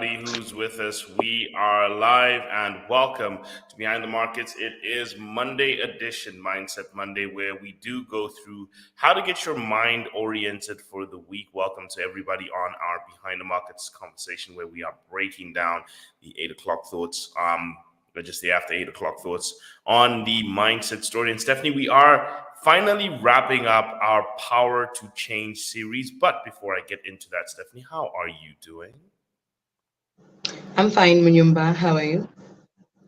Who's with us. We are live and welcome to Behind the Markets. It is Monday edition, Mindset Monday, where we do go through how to get your mind oriented for the week. Welcome to everybody on our Behind the Markets conversation, where we are breaking down the 8 o'clock thoughts. Just the after 8 o'clock thoughts on the mindset story. And Stephanie, we are finally wrapping up our Power to Change series. But before I get into that, Stephanie, how are you doing? I'm fine, Munyumba. How are you?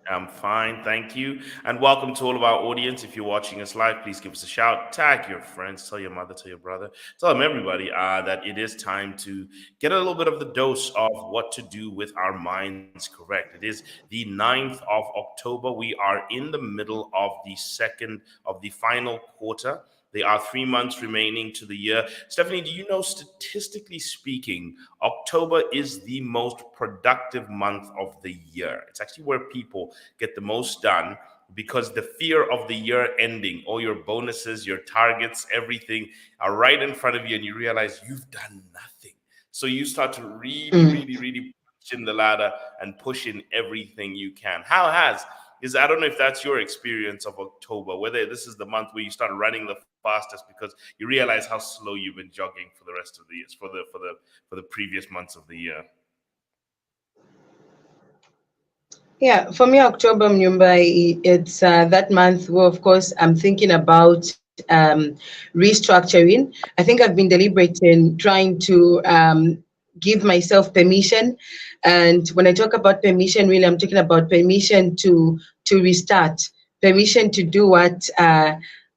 I'm fine, thank you. And welcome to all of our audience. If you're watching us live, please give us a shout, tag your friends, tell your mother, tell your brother, tell them everybody that it is time to get a little bit of the dose of what to do with our minds correct. It is the 9th of October. We are in the middle of the second of the final quarter. There are 3 months remaining to the year. Stephanie, do you know, statistically speaking, October is the most productive month of the year? It's actually where people get the most done because the fear of the year ending, all your bonuses, your targets, everything are right in front of you, and you realize you've done nothing. So you start to really, Mm. really, really push in the ladder and push in everything you can. How has is I don't know if that's your experience of October, whether this is the month where you start running the fastest because you realize how slow you've been jogging for the rest of the years, for the previous months of the year. Yeah, for me, October, Mumbai, it's that month where, of course, I'm thinking about restructuring. I think I've been deliberate in trying to give myself permission. And when I talk about permission, really, I'm talking about permission to restart, permission to do what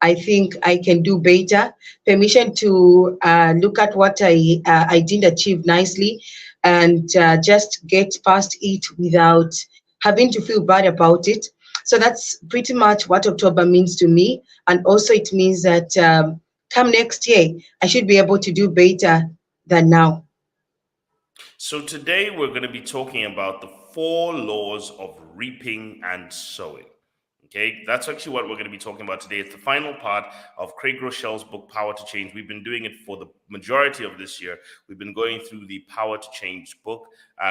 I think I can do better, permission to look at what I didn't achieve nicely, and just get past it without having to feel bad about it. So that's pretty much what October means to me. And also, it means that come next year, I should be able to do better than now. So today we're going to be talking about the 4 laws of reaping and sowing. Okay, that's actually what we're going to be talking about today. It's the final part of Craig Rochelle book, Power to Change. We've been doing it for the majority of this year. We've been going through the Power to Change book,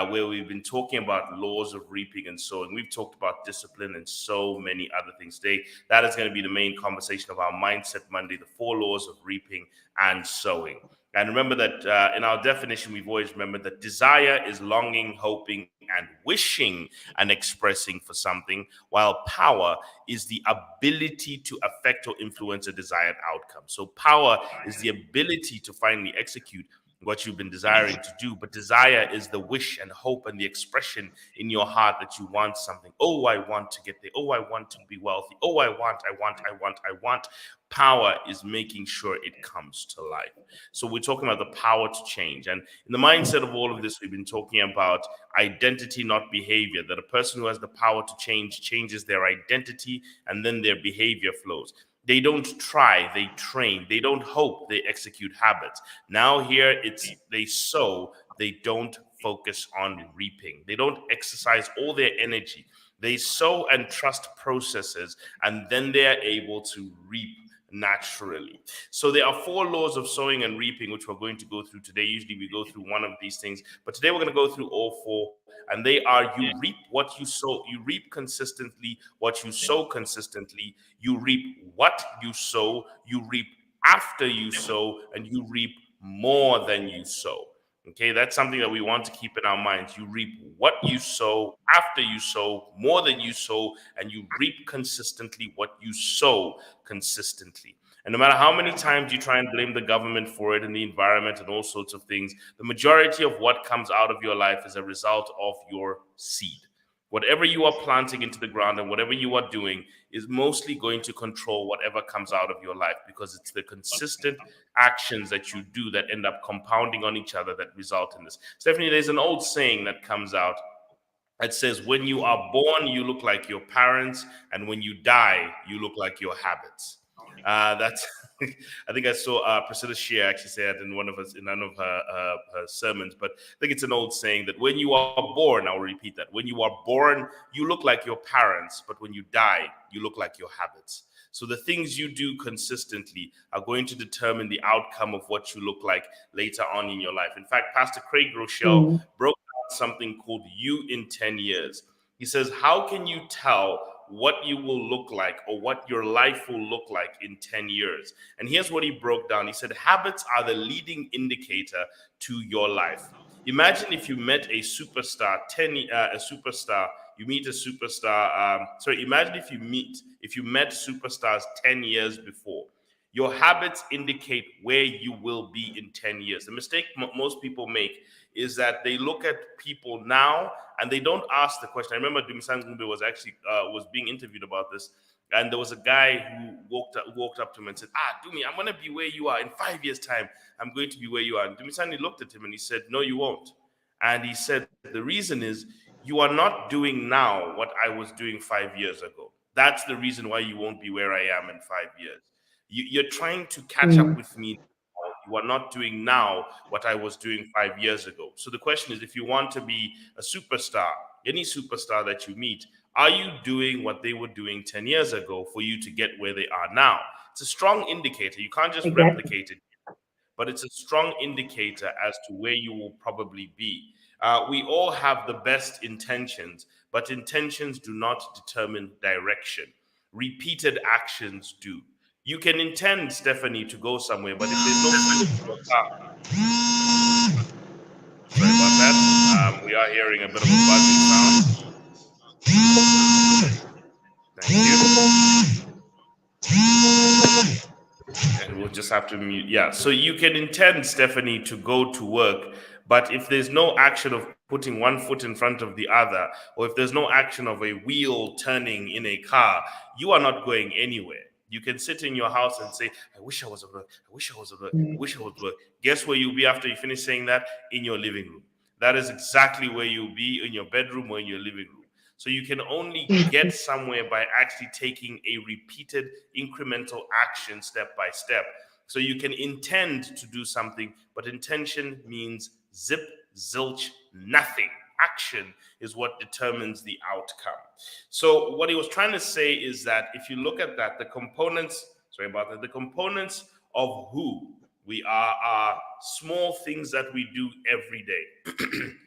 where we've been talking about laws of reaping and sowing. We've talked about discipline and so many other things today. That is going to be the main conversation of our Mindset Monday, the 4 laws of reaping and sowing. And remember that in our definition, we've always remembered that desire is longing, hoping, and wishing and expressing for something, while power is the ability to affect or influence a desired outcome. So, power is the ability to finally execute what you've been desiring to do, but desire is the wish and hope and the expression in your heart that you want something. Oh, I want to get there. Oh, I want to be wealthy. Oh, I want. Power is making sure it comes to life. So we're talking about the power to change. And in the mindset of all of this, we've been talking about identity, not behavior, that a person who has the power to change changes their identity and then their behavior flows. They don't try, they train. They don't hope, they execute habits. Now, here it's they sow, they don't focus on reaping. They don't exercise all their energy. They sow and trust processes, and then they are able to reap naturally. So there are 4 laws of sowing and reaping, which we're going to go through today. Usually we go through one of these things, but today we're going to go through all 4. And they are: you reap what you sow, you reap consistently what you sow consistently, you reap what you sow, you reap after you sow, and you reap more than you sow. Okay, that's something that we want to keep in our minds. You reap what you sow, after you sow, more than you sow, and you reap consistently what you sow consistently. And no matter how many times you try and blame the government for it and the environment and all sorts of things, the majority of what comes out of your life is a result of your seed. Whatever you are planting into the ground and whatever you are doing is mostly going to control whatever comes out of your life, because it's the consistent actions that you do that end up compounding on each other that result in this. Stephanie, there's an old saying that comes out. It says, when you are born, you look like your parents, and when you die, you look like your habits. That's I think I saw Priscilla Shear actually say that in one of her sermons. But I think it's an old saying that when you are born, I'll repeat that. When you are born, you look like your parents, but when you die, you look like your habits. So the things you do consistently are going to determine the outcome of what you look like later on in your life. In fact, Pastor Craig Rochelle Mm. broke something called You in 10 Years. He says, how can you tell what you will look like or what your life will look like in 10 years? And here's what he broke down. He said, habits are the leading indicator to your life. Imagine if you met a superstar, you meet a superstar. Imagine if you met superstars 10 years before. Your habits indicate where you will be in 10 years. The mistake most people make is that they look at people now and they don't ask the question. I remember Dumisan Gumbe was being interviewed about this, and there was a guy who walked up to him and said, Dumi, I'm going to be where you are in 5 years' time. I'm going to be where you are. And Dumisani looked at him and he said, no, you won't. And he said, the reason is you are not doing now what I was doing 5 years ago. That's the reason why you won't be where I am in 5 years. You're trying to catch up with me. You are not doing now what I was doing 5 years ago. So the question is, if you want to be a superstar, any superstar that you meet, are you doing what they were doing 10 years ago for you to get where they are now? It's a strong indicator. You can't just replicate it, but it's a strong indicator as to where you will probably be. We all have the best intentions, but intentions do not determine direction. Repeated actions do. You can intend, Stephanie, to go somewhere, but if there's no food in your car, sorry about that. We are hearing a bit of a buzzing sound. Thank you. And we'll just have to mute. Yeah, so you can intend, Stephanie, to go to work, but if there's no action of putting one foot in front of the other, or if there's no action of a wheel turning in a car, you are not going anywhere. You can sit in your house and say, I wish I was at work. I wish I was at work. I wish I was at work. Guess where you'll be after you finish saying that? In your living room. That is exactly where you'll be, in your bedroom or in your living room. So you can only get somewhere by actually taking a repeated incremental action step by step. So you can intend to do something, but intention means zip, zilch, nothing. Action is what determines the outcome. So what he was trying to say is that if you look at that, the components of who we are small things that we do every day.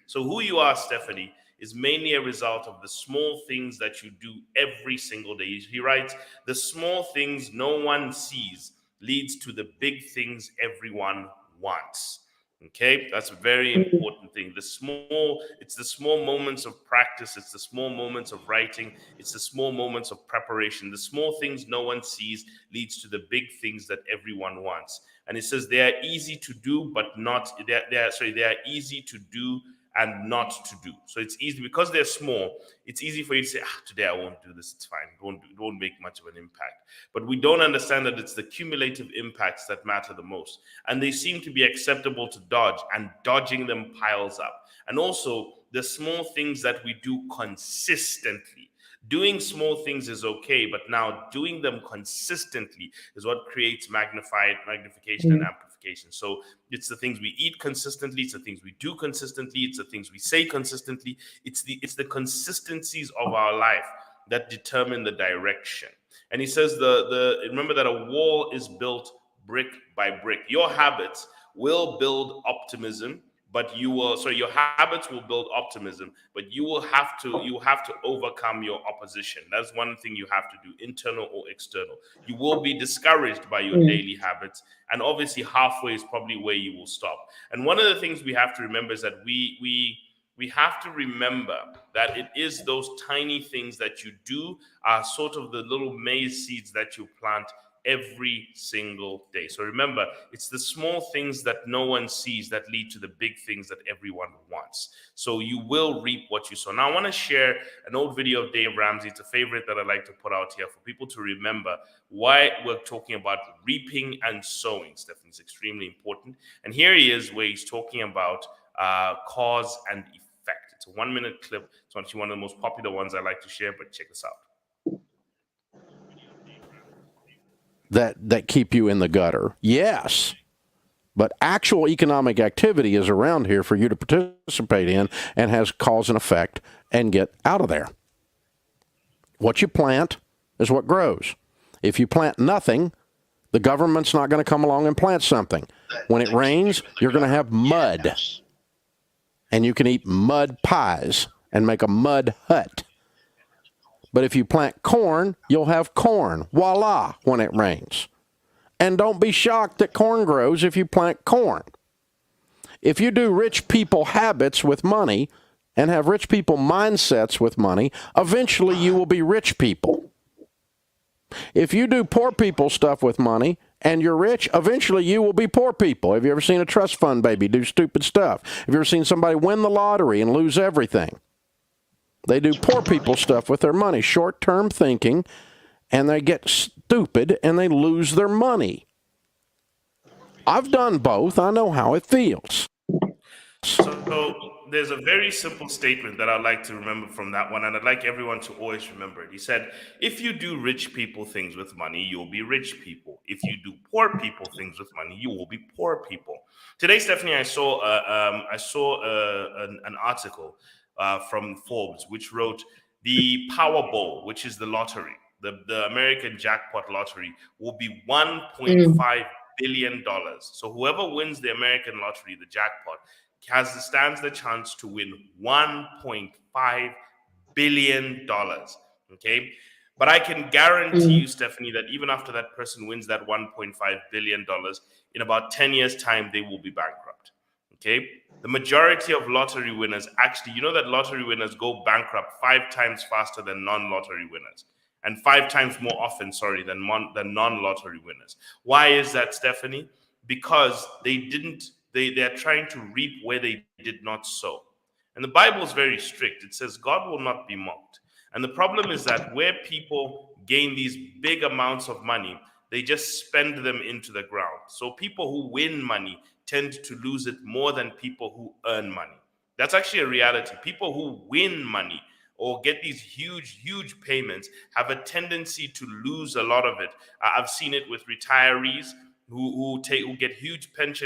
So who you are, Stephanie, is mainly a result of the small things that you do every single day. He writes, the small things no one sees leads to the big things everyone wants. Okay, that's a very important thing. It's the small moments of practice, it's the small moments of writing, it's the small moments of preparation. The small things no one sees leads to the big things that everyone wants. And it says they are easy to do, but they are easy to do and not to do. So it's easy because they're small. It's easy for you to say, today I won't do this. It's fine. It won't make much of an impact. But we don't understand that it's the cumulative impacts that matter the most. And they seem to be acceptable to dodge, and dodging them piles up. And also the small things that we do consistently. Doing small things is okay, but now doing them consistently is what creates magnification and amplification. So it's the things we eat consistently, it's the things we do consistently, it's the things we say consistently, it's the consistencies of our life that determine the direction. And he says remember that a wall is built brick by brick. Your habits will build optimism, but your habits will build optimism, but you have to overcome your opposition. That's one thing you have to do, internal or external. You will be discouraged by your daily habits, and obviously halfway is probably where you will stop. And one of the things we have to remember is that we have to remember that it is those tiny things that you do are sort of the little maize seeds that you plant every single day. So remember, it's the small things that no one sees that lead to the big things that everyone wants. So you will reap what you sow. Now I want to share an old video of Dave Ramsey. It's a favorite that I like to put out here for people to remember why we're talking about reaping and sowing. Stephanie's extremely important. And here he is where he's talking about cause and effect. It's a 1-minute clip. It's actually one of the most popular ones I like to share, but check this out. That keep you in the gutter. Yes. But actual economic activity is around here for you to participate in and has cause and effect and get out of there. What you plant is what grows. If you plant nothing, the government's not going to come along and plant something. When it rains, you're going to have mud. and you can eat mud pies and make a mud hut. But if you plant corn, you'll have corn. Voila, when it rains. And don't be shocked that corn grows if you plant corn. If you do rich people habits with money and have rich people mindsets with money, eventually you will be rich people. If you do poor people stuff with money and you're rich, eventually you will be poor people. Have you ever seen a trust fund baby do stupid stuff? Have you ever seen somebody win the lottery and lose everything? They do poor people stuff with their money, short-term thinking, and they get stupid and they lose their money. I've done both. I know how it feels. So there's a very simple statement that I'd like to remember from that one, and I'd like everyone to always remember it. He said, if you do rich people things with money, you'll be rich people. If you do poor people things with money, you will be poor people. Today, Stephanie, I saw an article from Forbes, which wrote the Powerball, which is the lottery, the American jackpot lottery, will be $1.5 billion. So whoever wins the American lottery, the jackpot, stands the chance to win $1.5 billion. Okay. But I can guarantee you, Stephanie, that even after that person wins that $1.5 billion, in about 10 years' time, they will be bankrupt. Okay. The majority of lottery winners actually, you know that lottery winners go bankrupt 5 times faster than non-lottery winners, and 5 times more often, than non-lottery winners. Why is that, Stephanie? Because they're trying to reap where they did not sow. And the Bible is very strict. It says God will not be mocked. And the problem is that where people gain these big amounts of money, they just spend them into the ground. So people who win money tend to lose it more than people who earn money. That's actually a reality. People who win money or get these huge payments have a tendency to lose a lot of it. I've seen it with retirees who get huge cash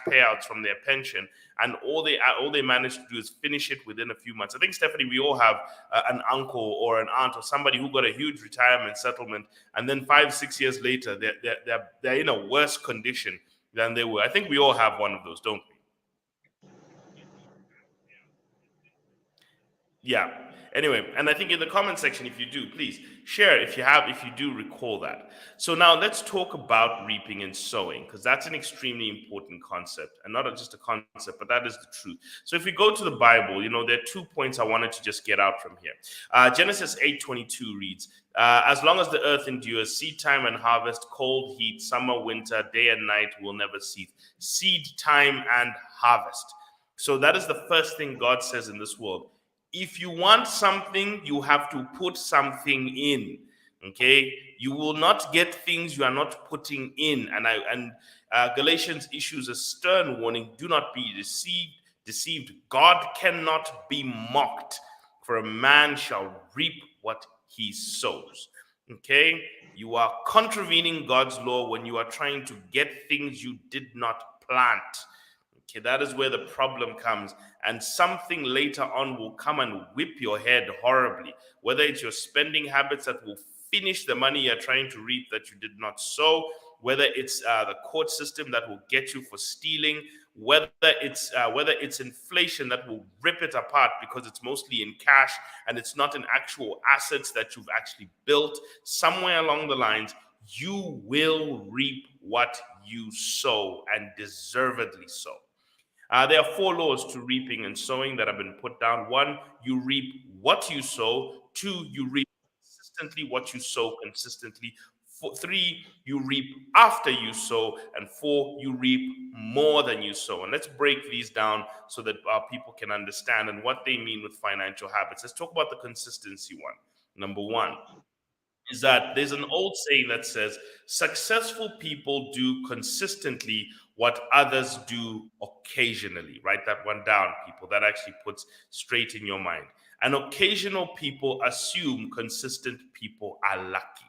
payouts from their pension, and all they manage to do is finish it within a few months. I think, Stephanie, we all have an uncle or an aunt or somebody who got a huge retirement settlement, and then 5-6 years later they're in a worse condition than they were. I think we all have one of those, don't we? Yeah. Anyway, and I think in the comment section, if you do, please share if you do recall that. So now let's talk about reaping and sowing, because that's an extremely important concept, and not just a concept, but that is the truth. So if we go to the Bible, there are 2 points I wanted to just get out from here. Genesis 8:22 reads, as long as the earth endures, seed time and harvest, cold, heat, summer, winter, day and night will never cease. Seed time and harvest. So that is the first thing God says in this world. If you want something, you have to put something in. Okay, you will not get things you are not putting in. And Galatians issues a stern warning: do not be deceived. God cannot be mocked, for a man shall reap what he sows. Okay, you are contravening God's law when you are trying to get things you did not plant. Okay, that is where the problem comes, and something later on will come and whip your head horribly, whether it's your spending habits that will finish the money you're trying to reap that you did not sow, whether it's the court system that will get you for stealing, whether it's inflation that will rip it apart because it's mostly in cash and it's not in actual assets that you've actually built. Somewhere along the lines, you will reap what you sow, and deservedly so. There are 4 laws to reaping and sowing that have been put down. 1, you reap what you sow. 2, you reap consistently what you sow consistently. 3, you reap after you sow. And 4, you reap more than you sow. And let's break these down so that people can understand and what they mean with financial habits. Let's talk about the consistency one. Number 1 is that there's an old saying that says, successful people do consistently what others do occasionally. Write that one down, people. That actually puts straight in your mind. And occasional people assume consistent people are lucky.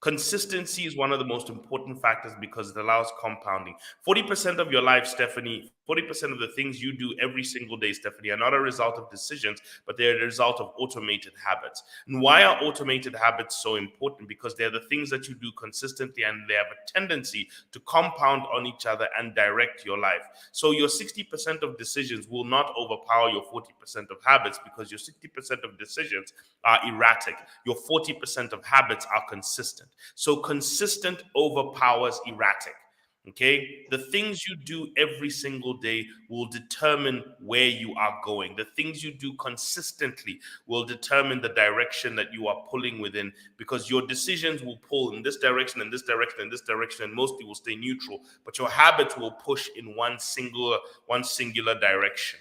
Consistency is one of the most important factors because it allows compounding. 40% of your life, Stephanie, 40% of the things you do every single day, Stephanie, are not a result of decisions, but they're a result of automated habits. And why are automated habits so important? Because they're the things that you do consistently, and they have a tendency to compound on each other and direct your life. So your 60% of decisions will not overpower your 40% of habits, because your 60% of decisions are erratic. Your 40% of habits are consistent. So consistent overpowers erratic. Okay, the things you do every single day will determine where you are going. The things you do consistently will determine the direction that you are pulling within, because your decisions will pull in this direction, and this direction, and this direction, and mostly will stay neutral, but your habits will push in one singular direction.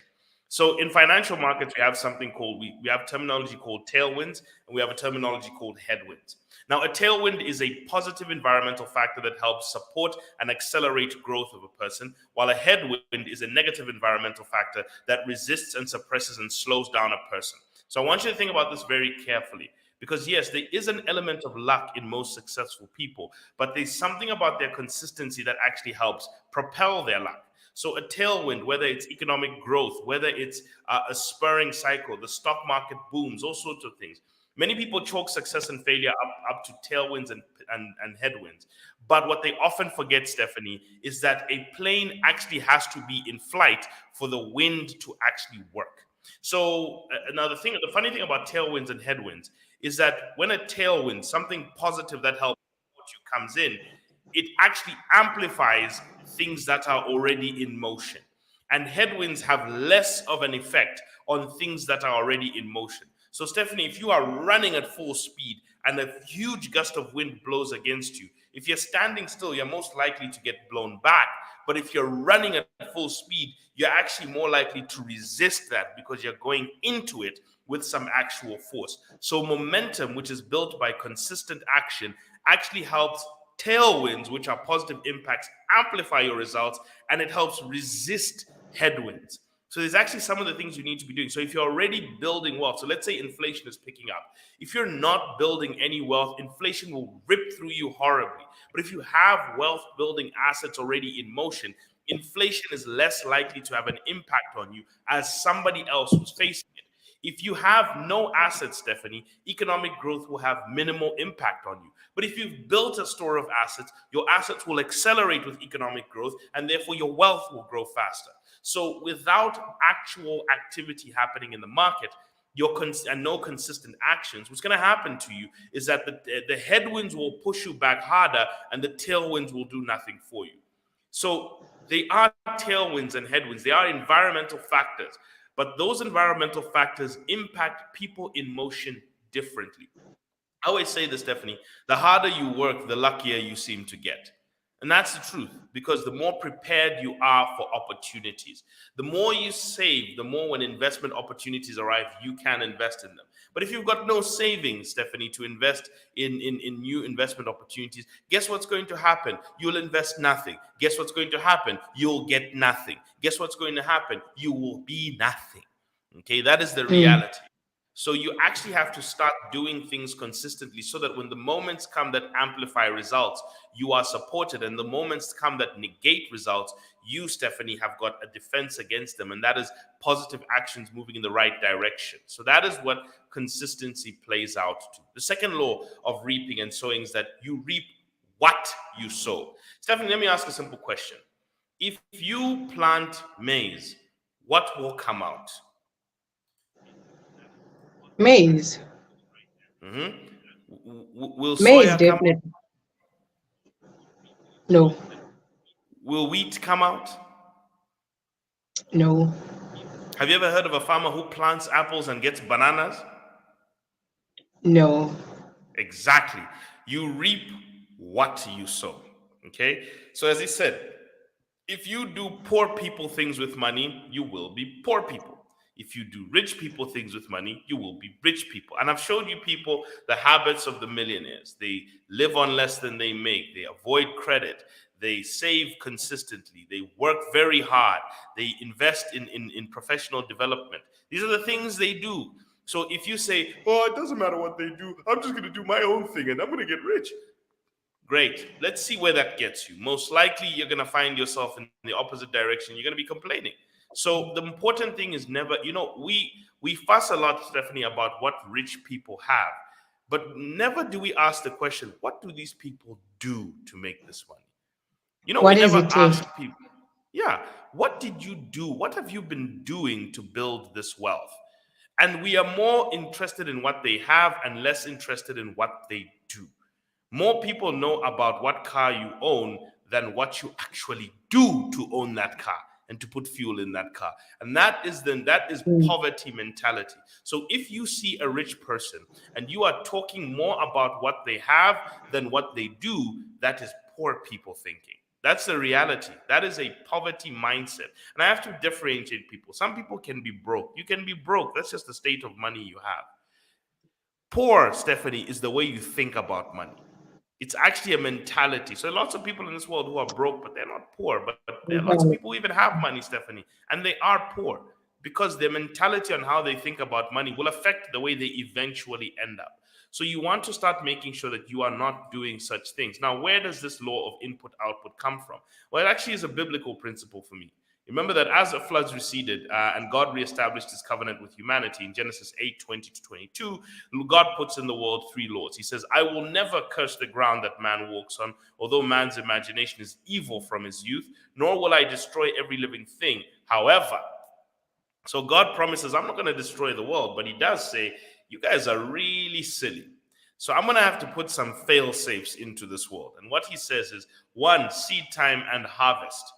So in financial markets, we have something called, we have terminology called tailwinds, and we have a terminology called headwinds. Now, a tailwind is a positive environmental factor that helps support and accelerate growth of a person, while a headwind is a negative environmental factor that resists and suppresses and slows down a person. So I want you to think about this very carefully, because yes, there is an element of luck in most successful people, but there's something about their consistency that actually helps propel their luck. So a tailwind, whether it's economic growth, whether it's a spurring cycle, the stock market booms, all sorts of things. Many people chalk success and failure up to tailwinds and headwinds. But what they often forget, Stephanie, is that a plane actually has to be in flight for the wind to actually work. So the funny thing about tailwinds and headwinds is that when a tailwind, something positive that helps you comes in, it actually amplifies things that are already in motion. And headwinds have less of an effect on things that are already in motion. So, Stephanie, if you are running at full speed and a huge gust of wind blows against you, if you're standing still, you're most likely to get blown back. But if you're running at full speed, you're actually more likely to resist that, because you're going into it with some actual force. So momentum, which is built by consistent action, actually helps tailwinds, which are positive impacts, amplify your results, and it helps resist headwinds. So there's actually some of the things you need to be doing. So if you're already building wealth, so let's say inflation is picking up. If you're not building any wealth, inflation will rip through you horribly. But if you have wealth building assets already in motion, inflation is less likely to have an impact on you as somebody else who's facing it. If you have no assets, Stephanie, economic growth will have minimal impact on you. But if you've built a store of assets, your assets will accelerate with economic growth, and therefore your wealth will grow faster. So without actual activity happening in the market, and no consistent actions, what's going to happen to you is that the headwinds will push you back harder, and the tailwinds will do nothing for you. So they are tailwinds and headwinds. They are environmental factors, but those environmental factors impact people in motion differently. I always say this, Stephanie, the harder you work, the luckier you seem to get. And that's the truth, because the more prepared you are for opportunities, the more you save, the more when investment opportunities arrive, you can invest in them. But if you've got no savings, Stephanie, to invest in new investment opportunities, guess what's going to happen? You'll invest nothing. Guess what's going to happen? You'll get nothing. Guess what's going to happen? You will be nothing. Okay, that is the reality. So you actually have to start doing things consistently, so that when the moments come that amplify results, you are supported. And the moments come that negate results, you, Stephanie, have got a defense against them. And that is positive actions moving in the right direction. So that is what consistency plays out to. The second law of reaping and sowing is that you reap what you sow. Stephanie, let me ask a simple question. If you plant maize, what will come out? Maize. Will Maize, soya come out? definitely. No, Will wheat come out? no, Have you ever heard of a farmer who plants apples and gets bananas? no. Exactly. You reap what you sow. Okay? So, as he said, if you do poor people things with money, you will be poor people. If you do rich people things with money, you will be rich people. And I've showed you people the habits of the millionaires. They live on less than they make. They avoid credit. They save consistently. They work very hard. They invest in professional development. These are the things they do. So if you say, oh, it doesn't matter what they do, I'm just going to do my own thing and I'm going to get rich. Great. Let's see where that gets you. Most likely, you're going to find yourself in the opposite direction. You're going to be complaining. So the important thing is never, we fuss a lot, Stephanie, about what rich people have, but never do we ask the question, what do these people do to make this money? We What is never it? ask people, yeah, what did you do? What have you been doing to build this wealth? And we are more interested in what they have and less interested in what they do. More people know about what car you own than what you actually do to own that car and to put fuel in that car. And that is poverty mentality. So if you see a rich person and you are talking more about what they have than what they do, that is poor people thinking. That's the reality. That is a poverty mindset. And I have to differentiate people. Some people can be broke. You can be broke. That's just the state of money you have. Poor, Stephanie, is the way you think about money. It's actually a mentality. So lots of people in this world who are broke, but they're not poor. But there are lots of people who even have money, Stephanie, and they are poor because their mentality on how they think about money will affect the way they eventually end up. So you want to start making sure that you are not doing such things. Now, where does this law of input output come from? Well, it actually is a biblical principle for me. Remember that as the floods receded and God reestablished his covenant with humanity in Genesis 8:20 to 22, God puts in the world three laws. He says, I will never curse the ground that man walks on, although man's imagination is evil from his youth, nor will I destroy every living thing. However, so God promises, I'm not going to destroy the world, but he does say, you guys are really silly. So I'm going to have to put some fail safes into this world. And what he says is, one, seed time and harvest.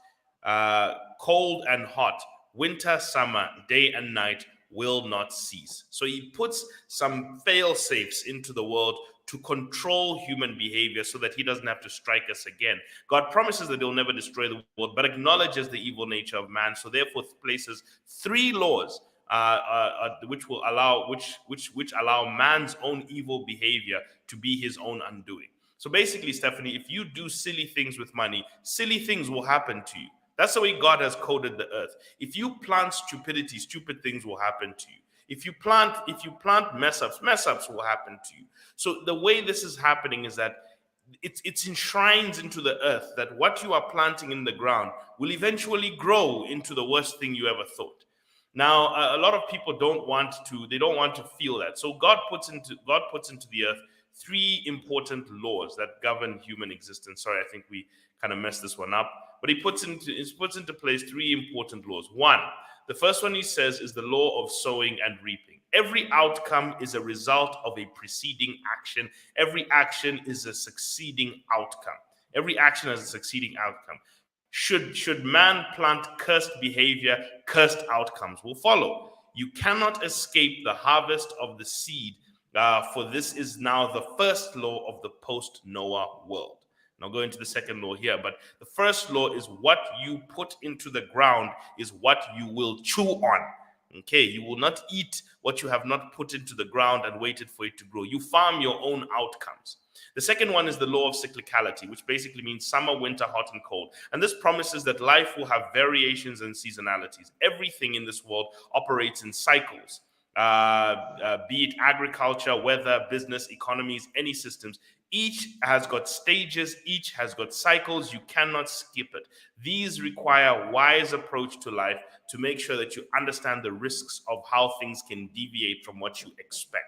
Cold and hot, winter, summer, day and night will not cease. So he puts some fail safes into the world to control human behavior so that he doesn't have to strike us again. God promises that he'll never destroy the world, but acknowledges the evil nature of man. So therefore places three laws which will allow which allow man's own evil behavior to be his own undoing. So basically, Stephanie, if you do silly things with money, silly things will happen to you. That's the way God has coded the earth. If you plant stupidity, stupid things will happen to you. If you plant mess ups will happen to you. So the way this is happening is that it's enshrines into the earth that what you are planting in the ground will eventually grow into the worst thing you ever thought. Now, a lot of people don't want to feel that. So God puts into the earth three important laws that govern human existence. Sorry, I think we kind of messed this one up. But he puts into place three important laws. One, the first one he says is the law of sowing and reaping. Every outcome is a result of a preceding action. Every action is a succeeding outcome. Every action has a succeeding outcome. Should man plant cursed behavior, cursed outcomes will follow. You cannot escape the harvest of the seed, for this is now the first law of the post-Noah world. And I'll go into the second law here, but the first law is what you put into the ground is what you will chew on. Okay, you will not eat what you have not put into the ground and waited for it to grow. You farm your own outcomes. The second one is the law of cyclicality, which basically means summer, winter, hot, and cold. And this promises that life will have variations and seasonalities. Everything in this world operates in cycles, be it agriculture, weather, business, economies, any systems. Each has got stages, each has got cycles. You cannot skip it. These require a wise approach to life to make sure that you understand the risks of how things can deviate from what you expect.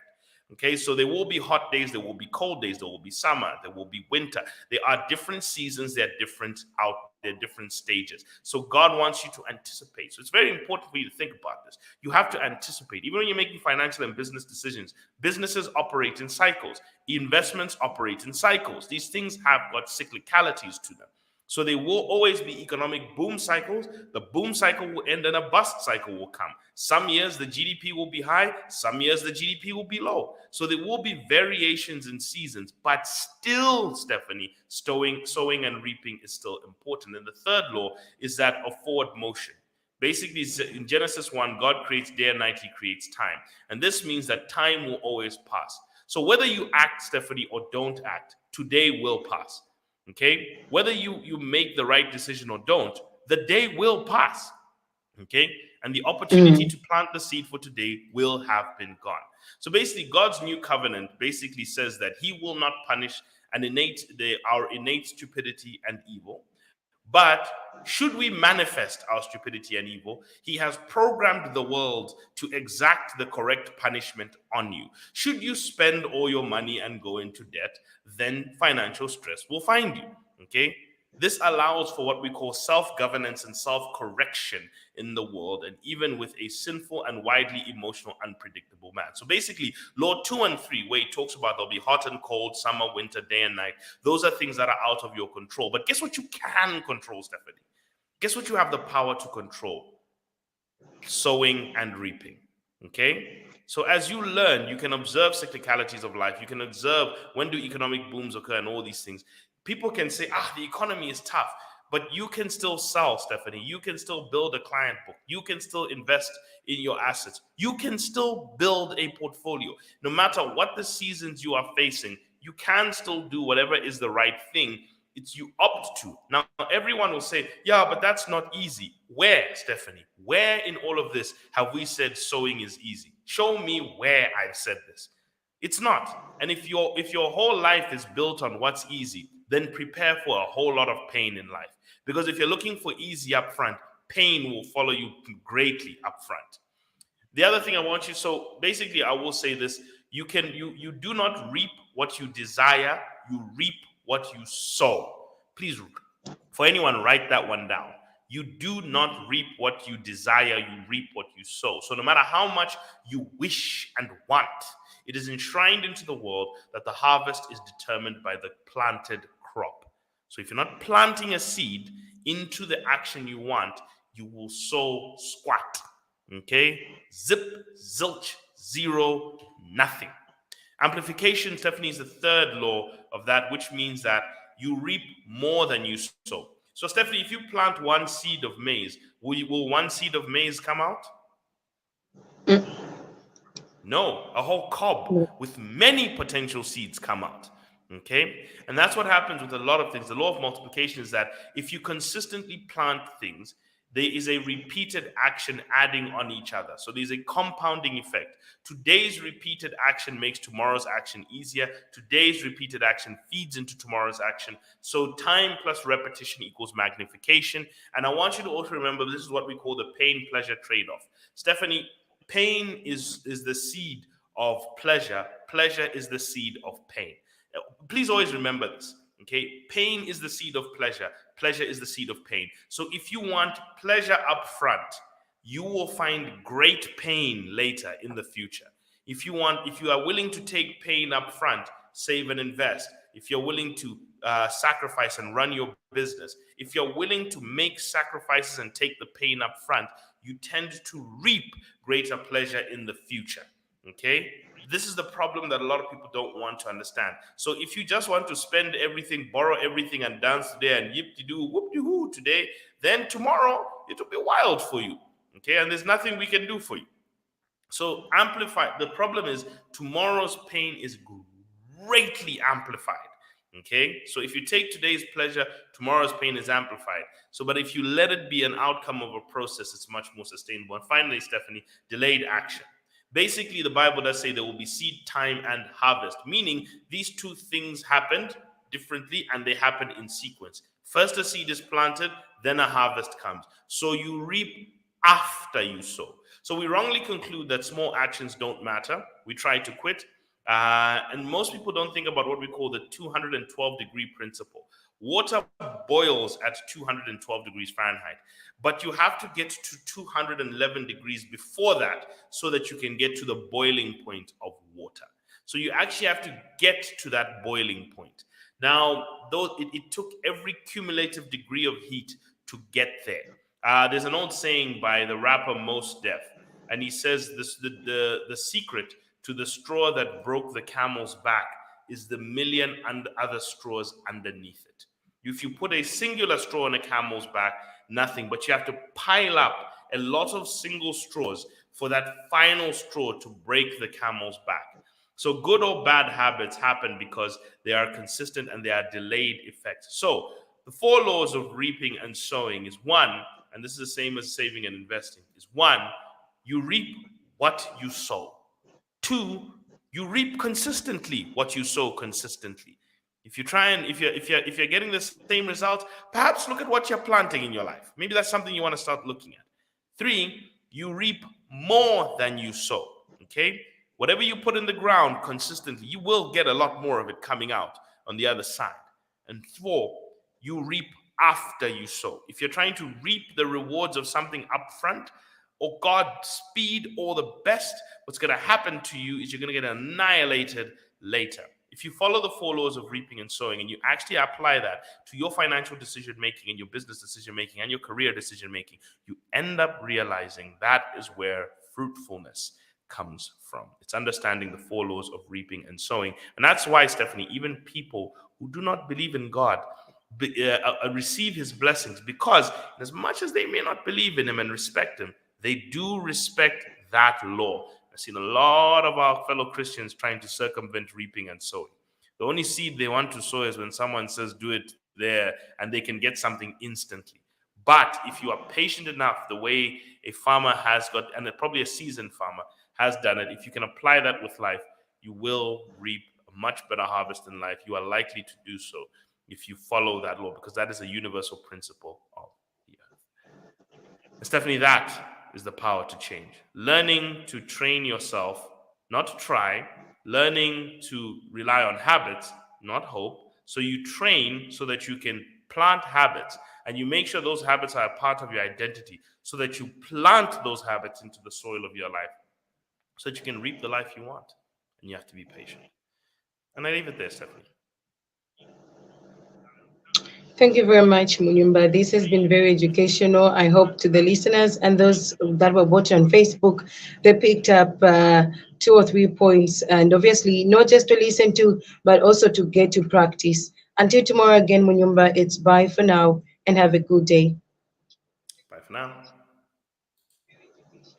Okay, so there will be hot days, there will be cold days, there will be summer, there will be winter. There are different seasons, there are different stages. So God wants you to anticipate. So it's very important for you to think about this. You have to anticipate. Even when you're making financial and business decisions, businesses operate in cycles. Investments operate in cycles. These things have got cyclicalities to them. So there will always be economic boom cycles. The boom cycle will end and a bust cycle will come. Some years the GDP will be high, some years the GDP will be low. So there will be variations in seasons, but still, Stephanie, sowing and reaping is still important. And the third law is that of forward motion. Basically, in Genesis 1, God creates day and night, he creates time. And this means that time will always pass. So whether you act, Stephanie, or don't act, today will pass. Okay, whether you make the right decision or don't, the day will pass. Okay, and the opportunity to plant the seed for today will have been gone. So basically, God's new covenant basically says that he will not punish our innate stupidity and evil. But should we manifest our stupidity and evil, he has programmed the world to exact the correct punishment on you. Should you spend all your money and go into debt, then financial stress will find you. Okay? This allows for what we call self-governance and self-correction in the world, and even with a sinful and widely emotional, unpredictable man. So basically, law 2 and 3, where he talks about there'll be hot and cold, summer, winter, day and night, those are things that are out of your control. But guess what you can control, Stephanie? Guess what you have the power to control? Sowing and reaping. Okay? So as you learn, you can observe cyclicalities of life. You can observe when do economic booms occur and all these things. People can say, the economy is tough, but you can still sell, Stephanie. You can still build a client book. You can still invest in your assets. You can still build a portfolio. No matter what the seasons you are facing, you can still do whatever is the right thing. It's you opt to. Now, everyone will say, yeah, but that's not easy. Where, Stephanie? Where in all of this have we said sowing is easy? Show me where I've said this. It's not. And if your whole life is built on what's easy, then prepare for a whole lot of pain in life. Because if you're looking for easy up front, pain will follow you greatly up front. The other thing I want you, so basically I will say this, you do not reap what you desire, you reap what you sow. Please, for anyone, write that one down. You do not reap what you desire, you reap what you sow. So no matter how much you wish and want, it is enshrined into the world that the harvest is determined by the planted crop. So if you're not planting a seed into the action you want, you will sow squat. Okay? Zip, zilch, zero, nothing. Amplification, Stephanie, is the third law of that, which means that you reap more than you sow. So, Stephanie, if you plant one seed of maize, will one seed of maize come out? No, a whole cob with many potential seeds come out. Okay? And that's what happens with a lot of things. The law of multiplication is that if you consistently plant things, there is a repeated action adding on each other. So there's a compounding effect. Today's repeated action makes tomorrow's action easier. Today's repeated action feeds into tomorrow's action. So time plus repetition equals magnification. And I want you to also remember this is what we call the pain-pleasure trade-off. Stephanie, pain is the seed of pleasure. Pleasure is the seed of pain. Please always remember this. Okay, pain is the seed of pleasure. Pleasure is the seed of pain. So if you want pleasure up front, you will find great pain later in the future. If you are willing to take pain up front, save and invest. If you're willing to sacrifice and run your business, if you're willing to make sacrifices and take the pain up front, you tend to reap greater pleasure in the future. Okay? This is the problem that a lot of people don't want to understand. So if you just want to spend everything, borrow everything, and dance today and yip-de-doo, whoop-de-hoo today, then tomorrow it will be wild for you. Okay? And there's nothing we can do for you. So amplify. The problem is tomorrow's pain is greatly amplified. Okay, so if you take today's pleasure, tomorrow's pain is amplified. So, but if you let it be an outcome of a process, it's much more sustainable. And finally, Stephanie, delayed action. Basically, the Bible does say there will be seed time and harvest, meaning these two things happened differently and they happen in sequence. First, a seed is planted, then a harvest comes. So you reap after you sow. So we wrongly conclude that small actions don't matter. We try to quit. And most people don't think about what we call the 212-degree principle. Water boils at 212 degrees Fahrenheit, but you have to get to 211 degrees before that so that you can get to the boiling point of water. So you actually have to get to that boiling point. Now, though it took every cumulative degree of heat to get there. There's an old saying by the rapper Mos Def, and he says this: the secret to the straw that broke the camel's back is the million and other straws underneath it. If you put a singular straw on a camel's back, nothing, but you have to pile up a lot of single straws for that final straw to break the camel's back. So good or bad habits happen because they are consistent and they are delayed effects. So the 4 laws of reaping and sowing is 1, and this is the same as saving and investing, is 1, you reap what you sow. 2, you reap consistently what you sow consistently. If you try and if you're getting the same results, perhaps look at what you're planting in your life. Maybe that's something you want to start looking at. 3, you reap more than you sow. Okay? Whatever you put in the ground consistently, you will get a lot more of it coming out on the other side. And 4, you reap after you sow. If you're trying to reap the rewards of something up front, or Godspeed, or the best, what's going to happen to you is you're going to get annihilated later. If you follow the 4 laws of reaping and sowing, and you actually apply that to your financial decision making and your business decision making and your career decision making, you end up realizing that is where fruitfulness comes from. It's understanding the 4 laws of reaping and sowing. And that's why, Stephanie, even people who do not believe in God receive his blessings, because as much as they may not believe in him and respect him, they do respect that law. I've seen a lot of our fellow Christians trying to circumvent reaping and sowing. The only seed they want to sow is when someone says, do it there, and they can get something instantly. But if you are patient enough, the way a farmer has got, and probably a seasoned farmer has done it, if you can apply that with life, you will reap a much better harvest in life. You are likely to do so if you follow that law, because that is a universal principle of the earth. And Stephanie, that is the power to change. Learning to train yourself, not to try. Learning to rely on habits, not hope. So you train so that you can plant habits, and you make sure those habits are a part of your identity, so that you plant those habits into the soil of your life, so that you can reap the life you want. And you have to be patient. And I leave it there, Stephanie. Thank you very much, Munyumba. This has been very educational. I hope to the listeners and those that were watching on Facebook, they picked up 2 or 3 points, and obviously not just to listen to, but also to get to practice. Until tomorrow again, Munyumba, it's bye for now and have a good day. Bye for now.